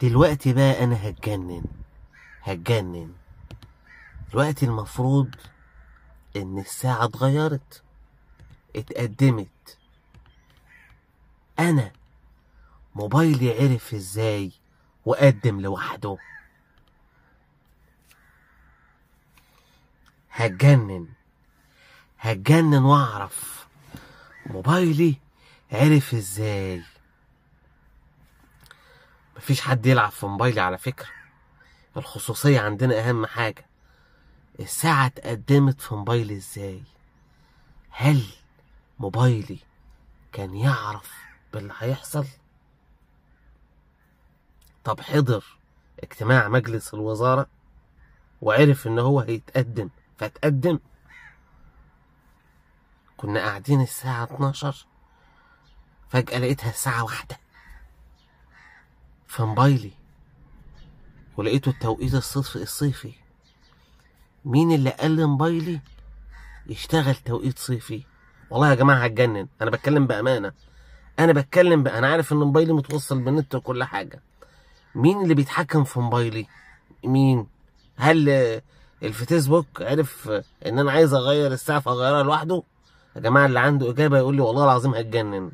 دلوقتي بقى انا هتجنن. دلوقتي المفروض ان الساعة اتغيرت، اتقدمت. انا موبايلي عرف ازاي وقدم لوحده؟ هتجنن واعرف موبايلي عرف ازاي. مفيش حد يلعب في موبايلي على فكرة، الخصوصية عندنا اهم حاجة. الساعة اتقدمت في موبايلي ازاي؟ هل موبايلي كان يعرف باللي هيحصل؟ طب حضر اجتماع مجلس الوزارة وعرف ان هو هيتقدم فاتقدم؟ كنا قاعدين الساعة 12، فجأة لقيتها الساعة 1 في موبايلي، ولقيته التوقيت الصيفي. مين اللي قال لموبايلي يشتغل توقيت صيفي؟ والله يا جماعة هتجنن، انا بتكلم بأمانة، انا عارف ان موبايلي متوصل بالنت وكل حاجة. مين اللي بيتحكم في موبايلي؟ مين؟ هل الفيسبوك عرف ان انا عايز اغير الساعة فاغيرها لوحده؟ يا جماعة اللي عنده اجابة يقول لي، والله العظيم هتجنن.